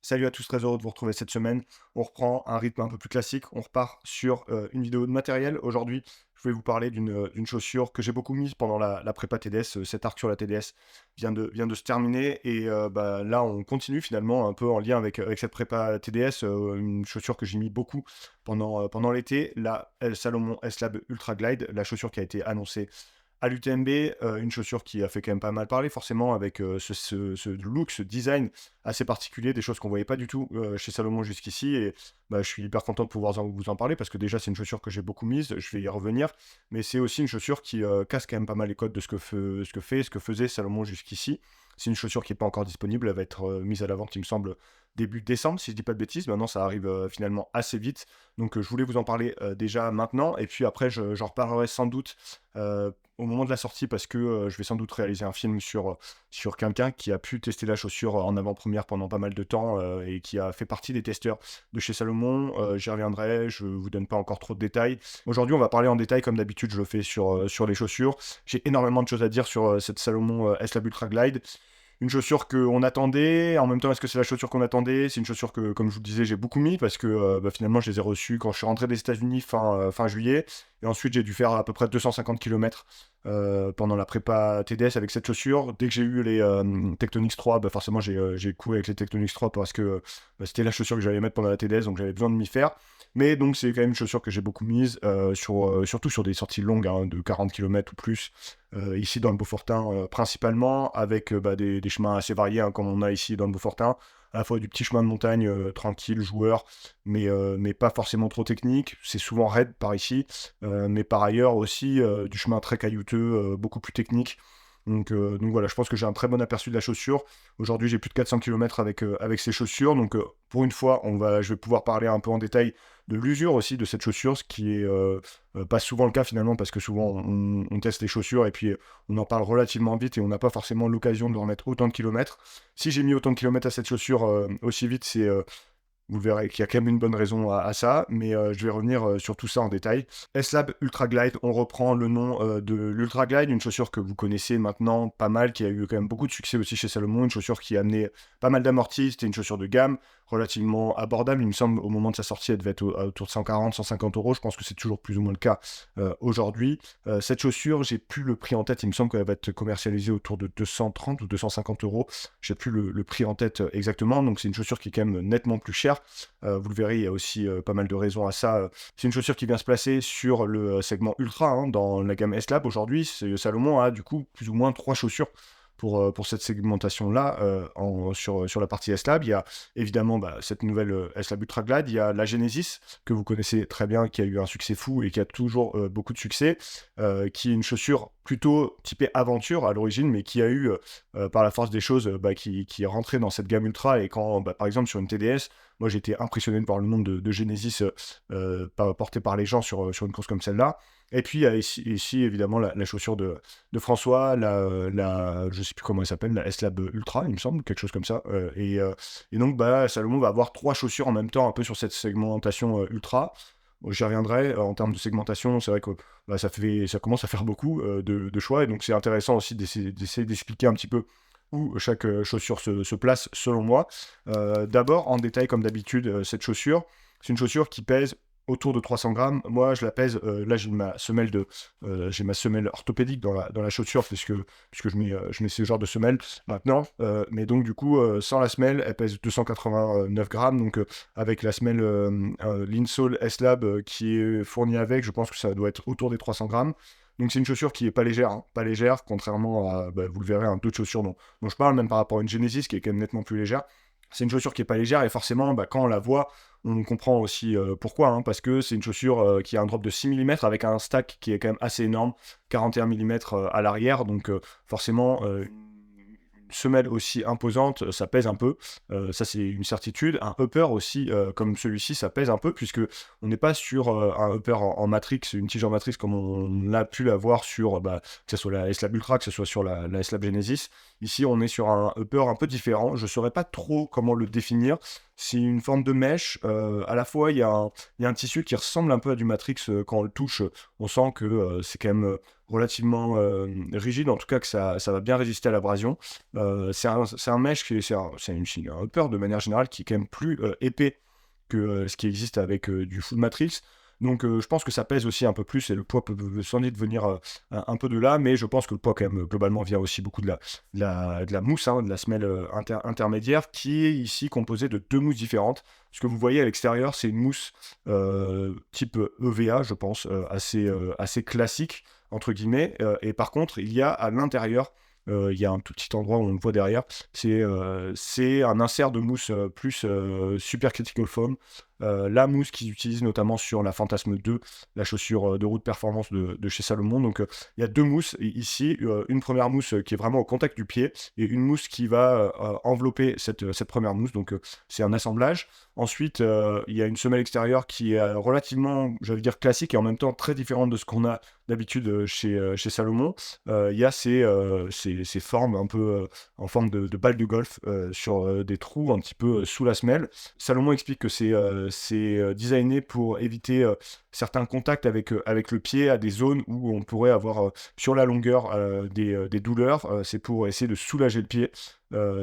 Salut à tous, très heureux de vous retrouver cette semaine. On reprend un rythme un peu plus classique. On repart sur une vidéo de matériel. Aujourd'hui, je vais vous parler d'une chaussure que j'ai beaucoup mise pendant la prépa TDS. Cet arc sur la TDS vient de se terminer. Et là, on continue finalement un peu en lien avec cette prépa TDS. Une chaussure que j'ai mis beaucoup pendant l'été. La Salomon S-Lab Ultra Glide, la chaussure qui a été annoncée à l'UTMB, une chaussure qui a fait quand même pas mal parler forcément avec, ce look, ce design assez particulier, des choses qu'on voyait pas du tout, chez Salomon jusqu'ici et je suis hyper content de pouvoir vous en parler parce que déjà c'est une chaussure que j'ai beaucoup mise, je vais y revenir, mais c'est aussi une chaussure qui, casse quand même pas mal les codes de ce que faisait Salomon jusqu'ici. C'est une chaussure qui est pas encore disponible, elle va être, mise à la vente, il me semble, début décembre si je dis pas de bêtises. Maintenant ça arrive, finalement assez vite, donc je voulais vous en parler, déjà maintenant et puis après j'en reparlerai sans doute, au moment de la sortie parce que je vais sans doute réaliser un film sur quelqu'un qui a pu tester la chaussure en avant-première pendant pas mal de temps et qui a fait partie des testeurs de chez Salomon. J'y reviendrai, je vous donne pas encore trop de détails. Aujourd'hui, on va parler en détail comme d'habitude, je le fais sur les chaussures. J'ai énormément de choses à dire sur cette Salomon S-Lab Ultra Glide. Une chaussure qu'on attendait, en même temps, est-ce que c'est la chaussure qu'on attendait? C'est une chaussure que, comme je vous le disais, j'ai beaucoup mis parce que finalement, je les ai reçues quand je suis rentré des États-Unis fin juillet. Et ensuite, j'ai dû faire à peu près 250 km pendant la prépa TDS avec cette chaussure. Dès que j'ai eu les Tectonix 3, forcément, j'ai couru avec les Tectonix 3 parce que c'était la chaussure que j'allais mettre pendant la TDS, donc j'avais besoin de m'y faire. Mais donc, c'est quand même une chaussure que j'ai beaucoup mise, surtout sur des sorties longues, hein, de 40 km ou plus. Ici dans le Beaufortin principalement, avec des chemins assez variés, hein, comme on a ici dans le Beaufortin, à la fois du petit chemin de montagne tranquille, joueur, mais pas forcément trop technique, c'est souvent raide par ici, mais par ailleurs aussi du chemin très caillouteux, beaucoup plus technique. Donc voilà, je pense que j'ai un très bon aperçu de la chaussure. Aujourd'hui, j'ai plus de 400 km avec ces chaussures. Donc pour une fois, je vais pouvoir parler un peu en détail de l'usure aussi de cette chaussure, ce qui est pas souvent le cas finalement, parce que souvent on teste les chaussures et puis on en parle relativement vite et on n'a pas forcément l'occasion de remettre autant de kilomètres. Si j'ai mis autant de kilomètres à cette chaussure aussi vite, c'est vous verrez qu'il y a quand même une bonne raison à ça, mais je vais revenir sur tout ça en détail. S-Lab Ultra Glide, on reprend le nom de l'Ultra Glide, une chaussure que vous connaissez maintenant pas mal, qui a eu quand même beaucoup de succès aussi chez Salomon, une chaussure qui a amené pas mal d'amortis, c'était une chaussure de gamme, relativement abordable, il me semble, au moment de sa sortie, elle devait être autour de 140, 150 euros, je pense que c'est toujours plus ou moins le cas aujourd'hui. Cette chaussure, j'ai plus le prix en tête, il me semble qu'elle va être commercialisée autour de 230 ou 250 euros, j'ai plus le prix en tête exactement, donc c'est une chaussure qui est quand même nettement plus chère. Vous le verrez, il y a aussi pas mal de raisons à ça. C'est une chaussure qui vient se placer sur le segment ultra, hein, dans la gamme S-Lab. Aujourd'hui, Salomon a du coup plus ou moins trois chaussures pour cette segmentation-là sur la partie S-Lab. Il y a évidemment cette nouvelle S-Lab Ultra Glide. Il y a la Genesis, que vous connaissez très bien, qui a eu un succès fou et qui a toujours beaucoup de succès, qui est une chaussure plutôt typée aventure à l'origine, mais qui a eu, par la force des choses, qui est rentrée dans cette gamme ultra. Et quand, par exemple, sur une TDS, moi j'ai été impressionné de voir le nombre de Genesis portés par les gens sur une course comme celle-là. Et puis il y a ici évidemment la chaussure de François, je sais plus comment elle s'appelle, la S-Lab Ultra, il me semble, quelque chose comme ça. Et donc Salomon va avoir trois chaussures en même temps, un peu sur cette segmentation ultra. Bon, j'y reviendrai, en termes de segmentation, c'est vrai que ça commence à faire beaucoup de choix, et donc c'est intéressant aussi d'essayer d'expliquer un petit peu où chaque chaussure se place selon moi. D'abord, en détail, comme d'habitude, cette chaussure, c'est une chaussure qui pèse autour de 300 grammes. Moi, je la pèse, là j'ai ma semelle orthopédique dans la chaussure, puisque je mets ce genre de semelle maintenant. Mais donc, du coup, sans la semelle, elle pèse 289 grammes. Donc, avec la semelle l'insole S-Lab qui est fournie avec, je pense que ça doit être autour des 300 grammes. Donc c'est une chaussure qui est pas légère, hein, pas légère, contrairement à, vous le verrez, hein, d'autres chaussures dont je parle, même par rapport à une Genesis qui est quand même nettement plus légère. C'est une chaussure qui est pas légère et forcément, quand on la voit, on comprend aussi pourquoi, hein, parce que c'est une chaussure qui a un drop de 6 mm avec un stack qui est quand même assez énorme, 41 mm à l'arrière, donc forcément une semelle aussi imposante, ça pèse un peu, ça c'est une certitude. Un upper aussi, comme celui-ci, ça pèse un peu, puisque on n'est pas sur un upper en matrix, une tige en matrix comme on a pu l'avoir sur, que ce soit la S-Lab Ultra, que ce soit sur la S-Lab Genesis. Ici, on est sur un upper un peu différent. Je ne saurais pas trop comment le définir. C'est une forme de mèche. À la fois, il y a un tissu qui ressemble un peu à du Matrix quand on le touche. On sent que c'est quand même relativement rigide, en tout cas que ça va bien résister à l'abrasion. C'est un mesh, un upper de manière générale qui est quand même plus épais que ce qui existe avec du full matrix. Donc je pense que ça pèse aussi un peu plus et le poids peut sans doute venir un peu de là, mais je pense que le poids quand même globalement vient aussi beaucoup de la mousse, hein, de la semelle intermédiaire qui est ici composée de deux mousses différentes. Ce que vous voyez à l'extérieur, c'est une mousse type EVA, je pense, assez classique, entre guillemets. Et par contre, il y a à l'intérieur, il y a un tout petit endroit où on le voit derrière, c'est un insert de mousse plus super critical foam. La mousse qu'ils utilisent notamment sur la Fantasme 2, la chaussure de route performance de chez Salomon. Donc il y a deux mousses ici, une première mousse qui est vraiment au contact du pied et une mousse qui va envelopper cette première mousse. Donc c'est un assemblage. Ensuite, il y a une semelle extérieure qui est relativement, j'allais dire, classique et en même temps très différente de ce qu'on a d'habitude chez Salomon. Il y a ces formes un peu en forme de balle de golf sur des trous un petit peu sous la semelle. Salomon explique que c'est designé pour éviter certains contacts avec le pied à des zones où on pourrait avoir sur la longueur des douleurs. C'est pour essayer de soulager le pied.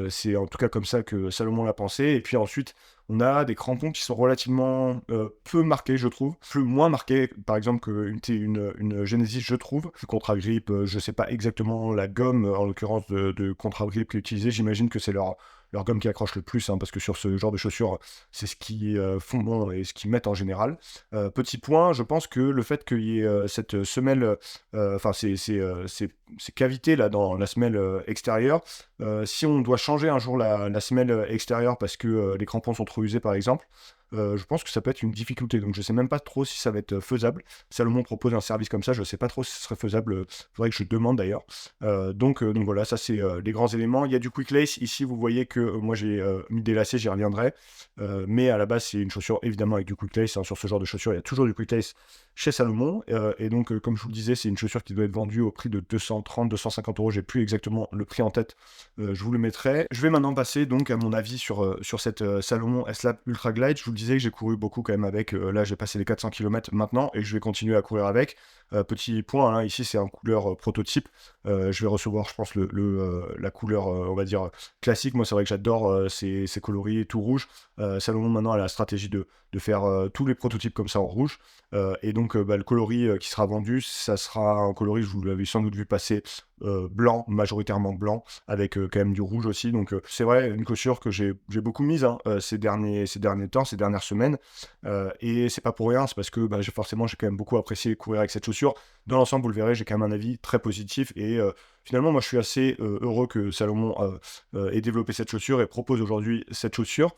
C'est en tout cas comme ça que Salomon l'a pensé. Et puis ensuite, on a des crampons qui sont relativement peu marqués, je trouve. Moins marqués, par exemple, une Genesis, je trouve. Le Contra Grip, je sais pas exactement la gomme, en l'occurrence, de Contra Grip qui est utilisée. J'imagine que c'est leur gomme qui accroche le plus, hein, parce que sur ce genre de chaussures, c'est ce qu'ils font et ce qu'ils mettent en général. Petit point, je pense que le fait qu'il y ait cette semelle, enfin ces cavités là dans la semelle extérieure, si on doit changer un jour la semelle extérieure parce que les crampons sont trop usés par exemple, je pense que ça peut être une difficulté. Donc je sais même pas trop si ça va être faisable. Salomon propose un service comme ça, je sais pas trop si ce serait faisable. Faudrait que je demande d'ailleurs. Donc voilà, ça c'est les grands éléments. Il y a du quick lace. Ici vous voyez que moi j'ai mis des lacets, j'y reviendrai. Mais à la base c'est une chaussure évidemment avec du quick lace, hein. Sur ce genre de chaussure il y a toujours du quick lace chez Salomon. Et donc comme je vous le disais, c'est une chaussure qui doit être vendue au prix de 230-250 euros. J'ai plus exactement le prix en tête. Je vous le mettrai. Je vais maintenant passer donc à mon avis sur cette Salomon S-Lab Ultra Glide. Je vous le disais que j'ai couru beaucoup quand même avec. Là, j'ai passé les 400 km maintenant et je vais continuer à courir avec. Petit point, hein, ici c'est un couleur prototype. Je vais recevoir, je pense, la couleur, on va dire, classique. Moi, c'est vrai que j'adore ces coloris tout rouge. Salomon maintenant a la stratégie de faire tous les prototypes comme ça en rouge. Et donc, le coloris qui sera vendu, ça sera un coloris, je vous l'avez sans doute vu passer, blanc, majoritairement blanc, avec quand même du rouge aussi. Donc c'est vrai, une chaussure que j'ai beaucoup mise, hein, ces derniers temps, ces dernières semaines. Et c'est pas pour rien, c'est parce que forcément j'ai quand même beaucoup apprécié courir avec cette chaussure. Dans l'ensemble, vous le verrez, j'ai quand même un avis très positif. Et finalement, moi je suis assez heureux que Salomon ait développé cette chaussure et propose aujourd'hui cette chaussure.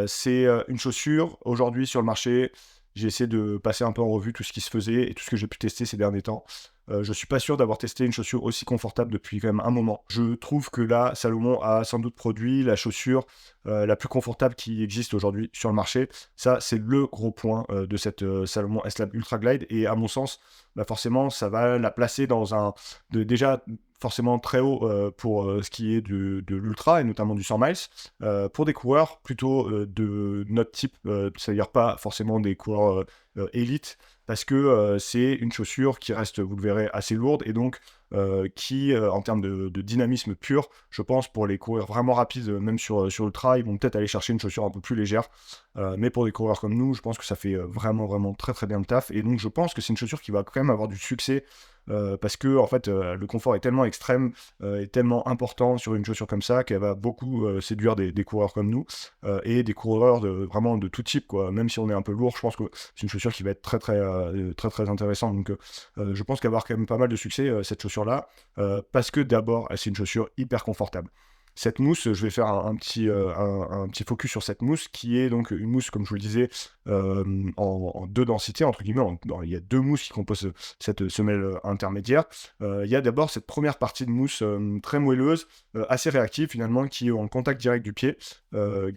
C'est une chaussure aujourd'hui sur le marché. J'ai essayé de passer un peu en revue tout ce qui se faisait et tout ce que j'ai pu tester ces derniers temps. Je suis pas sûr d'avoir testé une chaussure aussi confortable depuis quand même un moment. Je trouve que là, Salomon a sans doute produit la chaussure la plus confortable qui existe aujourd'hui sur le marché. Ça, c'est le gros point de cette Salomon S-Lab Ultra Glide. Et à mon sens, forcément, ça va la placer dans déjà forcément très haut pour ce qui est de l'ultra et notamment du 100 miles. Pour des coureurs plutôt de notre type, c'est-à-dire pas forcément des coureurs élites, parce que c'est une chaussure qui reste, vous le verrez, assez lourde et donc qui, en termes de dynamisme pur, je pense pour les coureurs vraiment rapides, même sur ultra, ils vont peut-être aller chercher une chaussure un peu plus légère. Mais pour des coureurs comme nous, je pense que ça fait vraiment, vraiment très très bien le taf. Et donc je pense que c'est une chaussure qui va quand même avoir du succès parce que en fait, le confort est tellement extrême et tellement important sur une chaussure comme ça qu'elle va beaucoup séduire des coureurs comme nous et des coureurs vraiment de tout type, quoi. Même si on est un peu lourd, je pense que c'est une chaussure qui va être très très intéressante. Donc je pense qu'elle va avoir quand même pas mal de succès cette chaussure-là parce que d'abord, c'est une chaussure hyper confortable. Cette mousse, je vais faire un petit focus sur cette mousse qui est donc une mousse, comme je vous le disais, en 2 densités, entre guillemets. Il y a 2 mousses qui composent cette semelle intermédiaire. Il y a d'abord cette première partie de mousse très moelleuse, assez réactive finalement, qui est en contact direct du pied,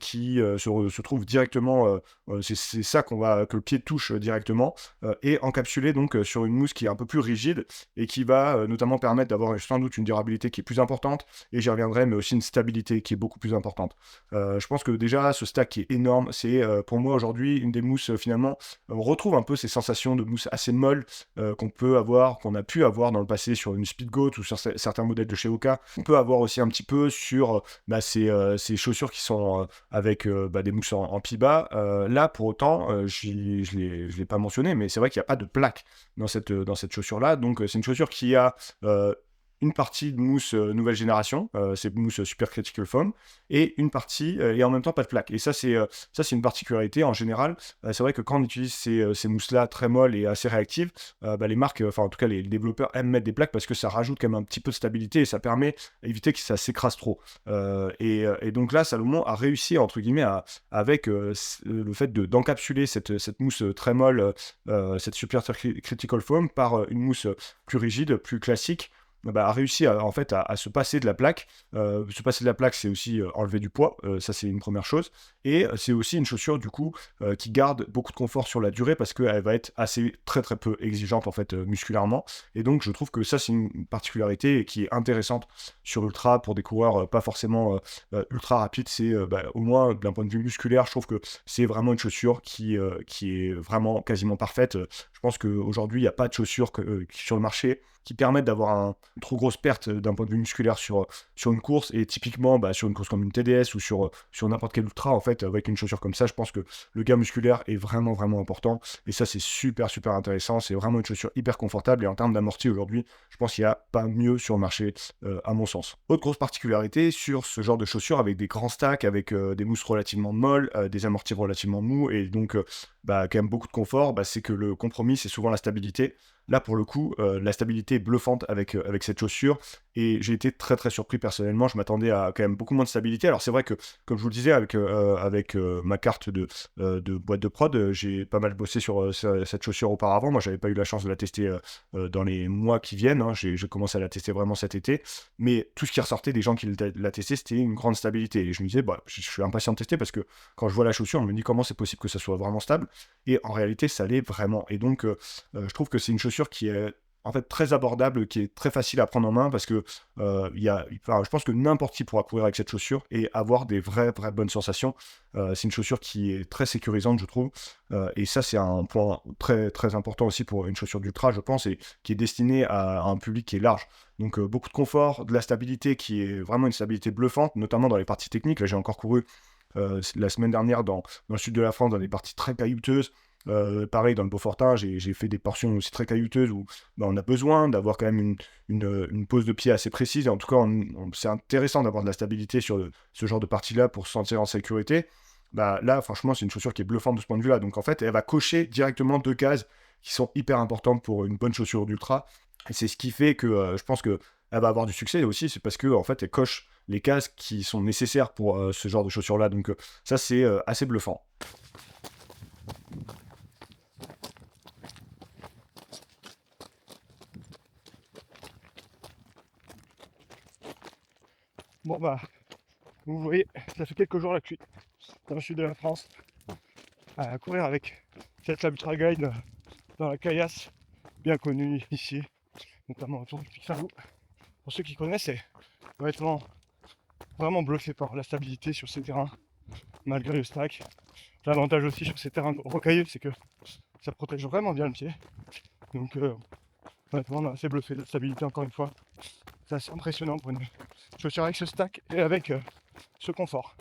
qui se trouve directement, c'est ça que le pied touche directement, et encapsulé donc sur une mousse qui est un peu plus rigide et qui va notamment permettre d'avoir sans doute une durabilité qui est plus importante, et j'y reviendrai, mais aussi une stabilité qui est beaucoup plus importante. Je pense que déjà, ce stack qui est énorme, c'est pour moi aujourd'hui une des mousses finalement, on retrouve un peu ces sensations de mousse assez molle qu'on a pu avoir dans le passé sur une Speedgoat ou sur certains modèles de chez Oka. On peut avoir aussi un petit peu sur ces chaussures qui sont avec des mousses en Piba. Là, pour autant, je l'ai pas mentionné, mais c'est vrai qu'il n'y a pas de plaque dans cette chaussure-là. Donc, c'est une chaussure qui a une partie de mousse nouvelle génération, c'est mousse Super Critical Foam, et une partie, et en même temps pas de plaque. Et ça, c'est une particularité en général. C'est vrai que quand on utilise ces mousses-là très molles et assez réactives, les marques, enfin en tout cas les développeurs aiment mettre des plaques parce que ça rajoute quand même un petit peu de stabilité et ça permet d'éviter que ça s'écrase trop. Et donc là, Salomon a réussi, entre guillemets, avec le fait d'encapsuler cette mousse très molle, cette Super Critical Foam, par une mousse plus rigide, plus classique, a réussi en fait à se passer de la plaque. Se passer de la plaque, c'est aussi enlever du poids, ça c'est une première chose. Et c'est aussi une chaussure du coup qui garde beaucoup de confort sur la durée parce qu'elle va être très très peu exigeante en fait musculairement. Et donc je trouve que ça c'est une particularité qui est intéressante sur Ultra pour des coureurs pas forcément ultra rapides. C'est au moins d'un point de vue musculaire, je trouve que c'est vraiment une chaussure qui est vraiment quasiment parfaite. Je pense qu'aujourd'hui il n'y a pas de chaussure sur le marché qui permettent d'avoir une trop grosse perte d'un point de vue musculaire sur une course, et typiquement sur une course comme une TDS ou sur n'importe quel ultra, en fait, avec une chaussure comme ça, je pense que le gain musculaire est vraiment, vraiment important, et ça, c'est super, super intéressant, c'est vraiment une chaussure hyper confortable, et en termes d'amorti, aujourd'hui, je pense qu'il n'y a pas mieux sur le marché, à mon sens. Autre grosse particularité sur ce genre de chaussures, avec des grands stacks, avec des mousses relativement molles, des amortis relativement mous, et donc, quand même beaucoup de confort, c'est que le compromis, c'est souvent la stabilité. Là, pour le coup, la stabilité est bluffante avec cette chaussure, et j'ai été très très surpris personnellement. Je m'attendais à quand même beaucoup moins de stabilité. Alors c'est vrai que, comme je vous le disais, avec ma carte de boîte de prod, j'ai pas mal bossé sur cette chaussure auparavant. Moi, j'avais pas eu la chance de la tester dans les mois qui viennent, hein. J'ai commencé à la tester vraiment cet été, mais tout ce qui ressortait des gens qui l'a testé, c'était une grande stabilité. Et je me disais, je suis impatient de tester parce que quand je vois la chaussure, je me dis comment c'est possible que ça soit vraiment stable. Et en réalité, ça l'est vraiment. Et donc, je trouve que c'est une chaussure qui est en fait très abordable, qui est très facile à prendre en main parce que je pense que n'importe qui pourra courir avec cette chaussure et avoir des vraies bonnes sensations. C'est une chaussure qui est très sécurisante, je trouve, et ça c'est un point très très important aussi pour une chaussure d'ultra, je pense, et qui est destinée à un public qui est large. Donc beaucoup de confort, de la stabilité qui est vraiment une stabilité bluffante, notamment dans les parties techniques. Là j'ai encore couru la semaine dernière dans le sud de la France, dans des parties très caillouteuses. Pareil, dans le Beaufortin, j'ai fait des portions aussi très caillouteuses où on a besoin d'avoir quand même une pose de pied assez précise. Et en tout cas, c'est intéressant d'avoir de la stabilité sur ce genre de partie-là pour se sentir en sécurité. Là, franchement, c'est une chaussure qui est bluffante de ce point de vue-là. Donc, en fait, elle va cocher directement 2 cases qui sont hyper importantes pour une bonne chaussure d'ultra. Et c'est ce qui fait que je pense qu'elle va avoir du succès aussi. C'est parce que en fait, elle coche les cases qui sont nécessaires pour ce genre de chaussures-là. Donc, ça, c'est assez bluffant. Bon vous voyez, ça fait quelques jours là que je suis dans le sud de la France à courir avec cette Ultra Guide dans la caillasse, bien connue ici, notamment autour du Pic-Saint-Loup. Pour ceux qui connaissent, c'est honnêtement vraiment bluffé par la stabilité sur ces terrains, malgré le stack. L'avantage aussi sur ces terrains rocailleux, c'est que ça protège vraiment bien le pied. Donc honnêtement, on a assez bluffé de la stabilité encore une fois. C'est assez impressionnant pour une chaussure avec ce stack et avec ce confort.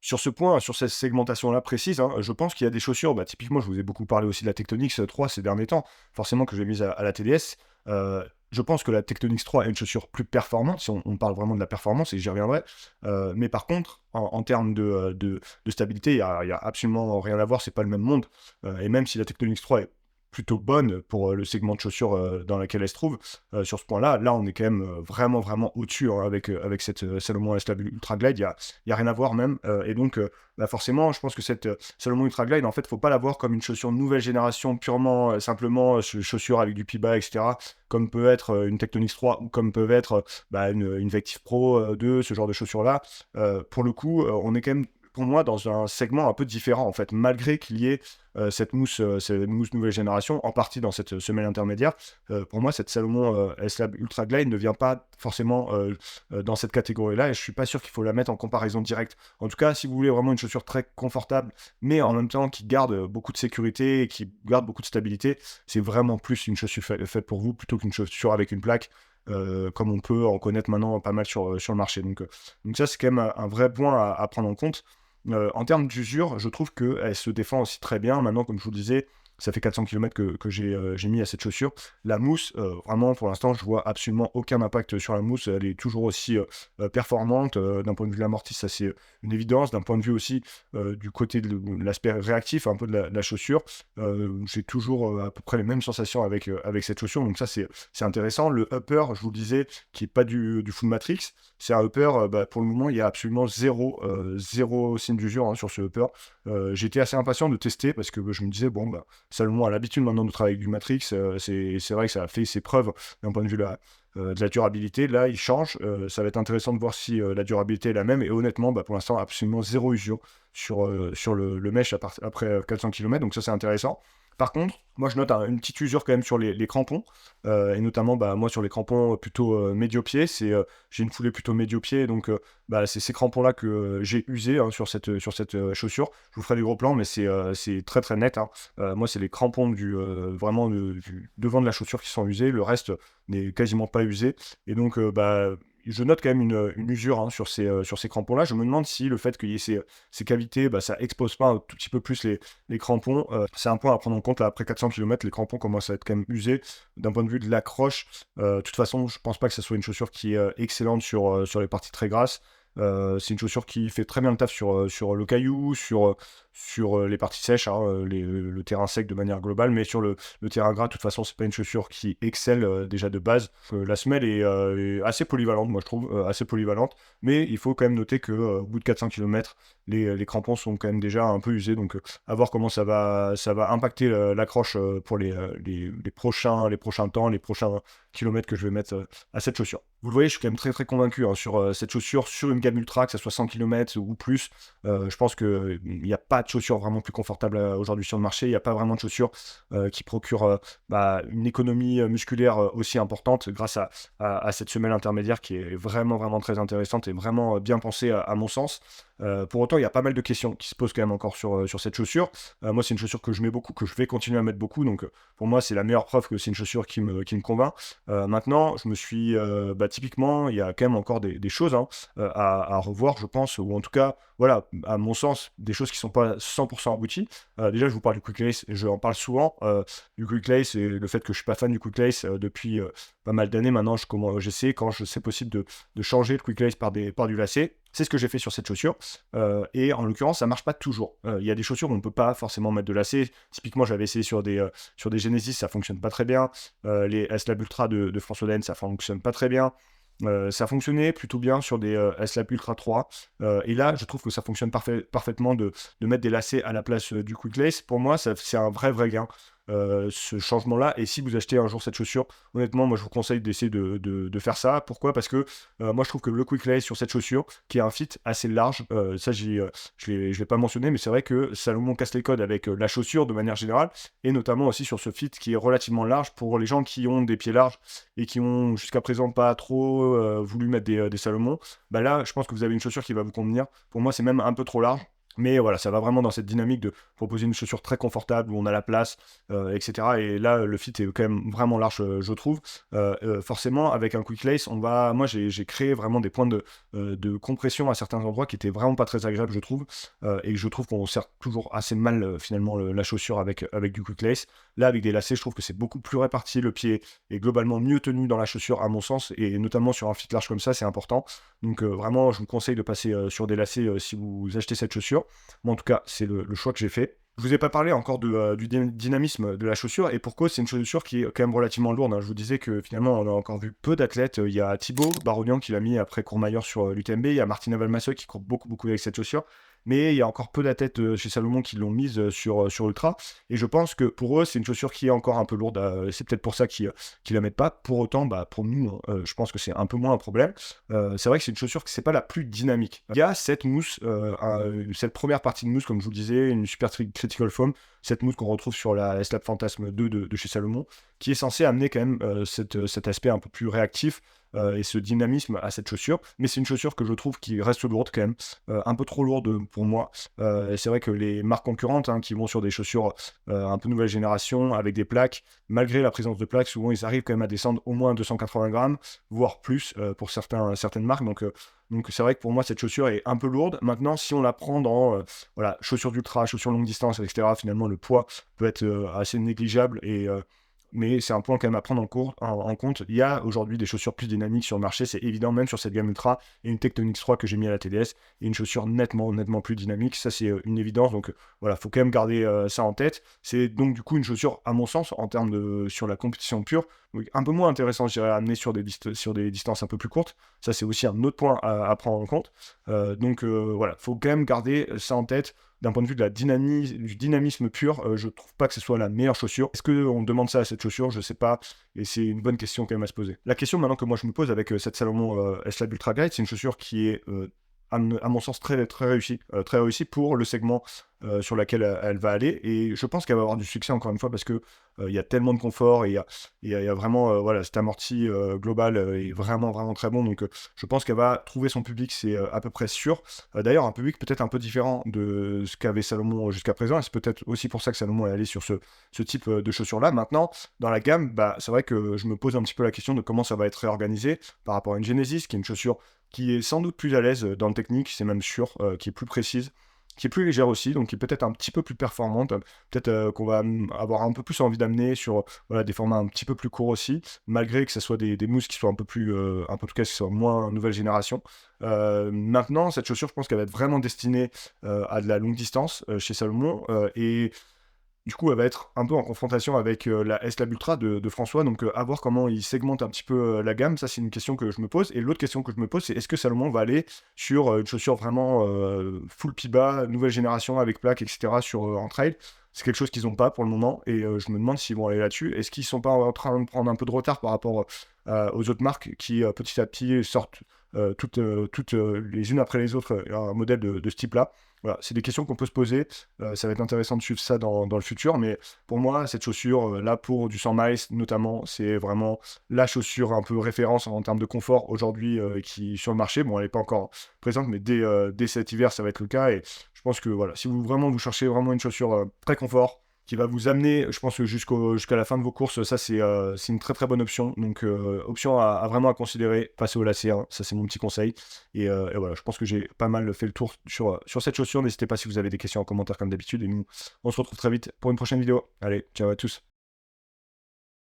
Sur ce point, sur cette segmentation-là précise, hein, je pense qu'il y a des chaussures, typiquement, je vous ai beaucoup parlé aussi de la Tectonix 3 ces derniers temps, forcément que je l'ai mise à la TDS. Je pense que la Tectonix 3 est une chaussure plus performante, si on parle vraiment de la performance, et j'y reviendrai. Mais par contre, en termes de stabilité, il y a absolument rien à voir, c'est pas le même monde. Et même si la Tectonix 3 est plutôt bonne pour le segment de chaussures dans lequel elle se trouve. Sur ce point-là, là, on est quand même vraiment, vraiment au-dessus hein, avec cette Salomon S-Lab Ultra Glide. Il y a rien à voir même. Et donc, bah, forcément, je pense que cette Salomon Ultra Glide, en fait, faut pas la voir comme une chaussure nouvelle génération, purement, simplement chaussure avec du Piba, etc. Comme peut être une Tectonix 3 ou comme peuvent être bah, une Vective Pro 2, ce genre de chaussures-là. Pour le coup, on est quand même pour moi dans un segment un peu différent en fait, malgré qu'il y ait cette mousse nouvelle génération, en partie dans cette semelle intermédiaire. Pour moi, cette Salomon S-Lab Ultra Glide ne vient pas forcément dans cette catégorie-là, et je suis pas sûr qu'il faut la mettre en comparaison directe. En tout cas, si vous voulez vraiment une chaussure très confortable, mais en même temps qui garde beaucoup de sécurité et qui garde beaucoup de stabilité, c'est vraiment plus une chaussure faite pour vous plutôt qu'une chaussure avec une plaque. Comme on peut en connaître maintenant pas mal sur le marché. Donc ça, c'est quand même un vrai point à prendre en compte. En termes d'usure, je trouve qu'elle se défend aussi très bien. Maintenant, comme je vous le disais, ça fait 400 km que j'ai mis à cette chaussure. La mousse, vraiment, pour l'instant, je vois absolument aucun impact sur la mousse. Elle est toujours aussi performante. D'un point de vue de l'amorti, ça c'est une évidence. D'un point de vue aussi du côté de l'aspect réactif, un peu de la chaussure, j'ai toujours à peu près les mêmes sensations avec cette chaussure. Donc ça, c'est intéressant. Le upper, je vous le disais, qui n'est pas du Full Matrix, c'est un upper, bah, pour le moment, il y a absolument zéro signe d'usure hein, sur ce upper. J'étais assez impatient de tester parce que je me disais, bon, bah, Salomon a l'habitude maintenant de travailler avec du Matrix. C'est vrai que ça a fait ses preuves d'un point de vue de la durabilité. Là, il change. Ça va être intéressant de voir si la durabilité est la même. Et honnêtement, bah, pour l'instant, absolument zéro usure sur le mesh après 400 km. Donc ça, c'est intéressant. Par contre, moi je note une petite usure quand même sur les crampons, et notamment bah, moi sur les crampons plutôt médio-pied, j'ai une foulée plutôt médio-pied, donc bah, c'est ces crampons-là que j'ai usés hein, sur cette chaussure. Je vous ferai des gros plans, mais c'est très très net. Hein. Moi c'est les crampons vraiment du devant de la chaussure qui sont usés, le reste n'est quasiment pas usé, et donc bah, je note quand même une usure hein, sur ces crampons-là. Je me demande si le fait qu'il y ait ces cavités, bah, ça expose pas un tout petit peu plus les crampons. C'est un point à prendre en compte. Là, après 400 km, les crampons commencent à être quand même usés. D'un point de vue de l'accroche, de toute façon, je pense pas que ce soit une chaussure qui est excellente sur les parties très grasses. C'est une chaussure qui fait très bien le taf sur le caillou, sur les parties sèches, hein, le terrain sec de manière globale, mais sur le terrain gras, de toute façon, c'est pas une chaussure qui excelle déjà de base. La semelle est assez polyvalente, moi je trouve, assez polyvalente, mais il faut quand même noter qu'au bout de 400 km, les crampons sont quand même déjà un peu usés, donc à voir comment ça va impacter l'accroche pour les prochains temps, les prochains kilomètres que je vais mettre à cette chaussure. Vous le voyez, je suis quand même très très convaincu hein, sur cette chaussure, sur une gamme ultra, que ça soit 100 km ou plus. Je pense qu'il n'y a pas de chaussure vraiment plus confortable aujourd'hui sur le marché. Il n'y a pas vraiment de chaussure qui procure bah, une économie musculaire aussi importante grâce à cette semelle intermédiaire qui est vraiment vraiment très intéressante et vraiment bien pensée à mon sens. Pour autant, il y a pas mal de questions qui se posent quand même encore sur cette chaussure. Moi, c'est une chaussure que je mets beaucoup, que je vais continuer à mettre beaucoup. Donc, pour moi, c'est la meilleure preuve que c'est une chaussure qui me convainc. Maintenant, je me suis, bah, typiquement, il y a quand même encore des choses hein, à revoir, je pense, ou en tout cas, voilà, à mon sens, des choses qui sont pas 100% abouties. Déjà, je vous parle du Quick Lace, je en parle souvent, du Quick Lace et le fait que je suis pas fan du Quick Lace depuis pas mal d'années maintenant. J'essaie, quand c'est possible, de changer le Quick Lace par du lacet. C'est ce que j'ai fait sur cette chaussure, et en l'occurrence, ça marche pas toujours. Il y a des chaussures où on peut pas forcément mettre de lacet. Typiquement, j'avais essayé sur des Genesis, ça fonctionne pas très bien. Les S-Lab Ultra de François Daen, ça fonctionne pas très bien. Ça fonctionnait plutôt bien sur des S-Lab Ultra 3. Et là, je trouve que ça fonctionne parfaitement de mettre des lacets à la place du Quick Lace. Pour moi, c'est un vrai gain. Ce changement-là, et si vous achetez un jour cette chaussure, honnêtement, moi je vous conseille d'essayer de faire ça. Pourquoi? Parce que moi je trouve que le Quick Lace sur cette chaussure, qui est un fit assez large, ça je l'ai pas mentionné, mais c'est vrai que Salomon casse les codes avec la chaussure de manière générale, et notamment aussi sur ce fit qui est relativement large pour les gens qui ont des pieds larges et qui ont jusqu'à présent pas trop voulu mettre des Salomon. Bah là, je pense que vous avez une chaussure qui va vous convenir. Pour moi, c'est même un peu trop large. Mais voilà, ça va vraiment dans cette dynamique de proposer une chaussure très confortable où on a la place, etc. Et là, le fit est quand même vraiment large, je trouve. Forcément, avec un Quick Lace, moi, j'ai créé vraiment des points de compression à certains endroits qui étaient vraiment pas très agréables, je trouve. Et je trouve qu'on sert toujours assez mal, finalement, la chaussure avec du Quick Lace. Là, avec des lacets, je trouve que c'est beaucoup plus réparti. Le pied est globalement mieux tenu dans la chaussure, à mon sens. Et notamment sur un fit large comme ça, c'est important. Donc, vraiment, je vous conseille de passer sur des lacets si vous achetez cette chaussure. Moi, en tout cas, c'est le choix que j'ai fait. Je vous ai pas parlé encore du dynamisme de la chaussure et pour cause, c'est une chaussure qui est quand même relativement lourde, hein. Je vous disais que finalement, on a encore vu peu d'athlètes. Il y a Thibaut Barognan qui l'a mis après Courmayeur sur l'UTMB. Il y a Martina Valmasseux qui court beaucoup, beaucoup avec cette chaussure. Mais il y a encore peu d'athlètes chez Salomon qui l'ont mise sur Ultra. Et je pense que pour eux, c'est une chaussure qui est encore un peu lourde. C'est peut-être pour ça qu'ils la mettent pas. Pour autant, bah, pour nous, je pense que c'est un peu moins un problème. C'est vrai que c'est une chaussure qui c'est pas la plus dynamique. Il y a cette mousse, cette première partie de mousse, comme je vous le disais, une super critical foam, cette mousse qu'on retrouve sur la S-Lab Phantasm 2 de chez Salomon, qui est censée amener quand même cet aspect un peu plus réactif et ce dynamisme à cette chaussure. Mais c'est une chaussure que je trouve qui reste lourde quand même, un peu trop lourde pour moi. Et c'est vrai que les marques concurrentes qui vont sur des chaussures un peu nouvelle génération avec des plaques, malgré la présence de plaques, souvent ils arrivent quand même à descendre au moins 280 grammes, voire plus pour certaines marques. Donc c'est vrai que pour moi cette chaussure est un peu lourde. Maintenant, si on la prend dans voilà, chaussures d'ultra, chaussures longue distance, etc., finalement le poids peut être assez négligeable mais c'est un point quand même à prendre en compte. Il y a aujourd'hui des chaussures plus dynamiques sur le marché, c'est évident, même sur cette gamme ultra, et une Tectonic 3 que j'ai mis à la TDS, et une chaussure nettement plus dynamique, ça c'est une évidence, donc voilà, faut quand même garder ça en tête. C'est donc du coup une chaussure, à mon sens, en termes sur la compétition pure, donc, un peu moins intéressant, je dirais, à amener sur des distances un peu plus courtes. Ça c'est aussi un autre point à prendre en compte. Voilà, faut quand même garder ça en tête. D'un point de vue de du dynamisme pur, je trouve pas que ce soit la meilleure chaussure. Est-ce qu'on demande ça à cette chaussure? Je sais pas, et c'est une bonne question quand même à se poser. La question maintenant que moi je me pose avec cette Salomon S-Lab Ultra Glide, c'est une chaussure qui est à mon sens très réussie pour le segment sur lequel elle va aller, et je pense qu'elle va avoir du succès encore une fois parce que il y a tellement de confort et il y a vraiment voilà, cet amorti global est vraiment très bon, donc je pense qu'elle va trouver son public, c'est à peu près sûr. D'ailleurs, un public peut-être un peu différent de ce qu'avait Salomon jusqu'à présent, et c'est peut-être aussi pour ça que Salomon est allé sur ce type de chaussures-là. Maintenant, dans la gamme, bah, c'est vrai que je me pose un petit peu la question de comment ça va être réorganisé par rapport à une Genesis, qui est une chaussure qui est sans doute plus à l'aise dans le technique, c'est même sûr, qui est plus précise, qui est plus légère aussi, donc qui est peut-être un petit peu plus performante, peut-être qu'on va avoir un peu plus envie d'amener sur voilà, des formats un petit peu plus courts aussi, malgré que ce soit des mousses qui soient un peu plus, un peu en tout cas, qui soient moins nouvelle génération. Maintenant, cette chaussure, je pense qu'elle va être vraiment destinée à de la longue distance chez Salomon, et du coup, elle va être un peu en confrontation avec la S-Lab Ultra de François, donc à voir comment il segmente un petit peu la gamme, ça c'est une question que je me pose. Et l'autre question que je me pose, c'est est-ce que Salomon va aller sur une chaussure vraiment full Piba, nouvelle génération avec plaques, etc. sur en trail? C'est quelque chose qu'ils n'ont pas pour le moment, et je me demande s'ils vont aller là-dessus. Est-ce qu'ils sont pas en train de prendre un peu de retard par rapport aux autres marques qui petit à petit sortent toutes les unes après les autres un modèle de ce type-là? Voilà, c'est des questions qu'on peut se poser. Ça va être intéressant de suivre ça dans le futur, mais pour moi, cette chaussure, là, pour du 100 miles notamment, c'est vraiment la chaussure un peu référence en termes de confort aujourd'hui qui sur le marché. Bon, elle n'est pas encore présente, mais dès cet hiver, ça va être le cas. Et je pense que voilà, si vous cherchez vraiment une chaussure très confort, qui va vous amener, je pense que jusqu'à la fin de vos courses, ça c'est une très bonne option. Donc option à vraiment à considérer, passer au lacet, hein, ça c'est mon petit conseil. Et voilà, je pense que j'ai pas mal fait le tour sur cette chaussure. N'hésitez pas si vous avez des questions en commentaire comme d'habitude. Et nous, on se retrouve très vite pour une prochaine vidéo. Allez, ciao à tous.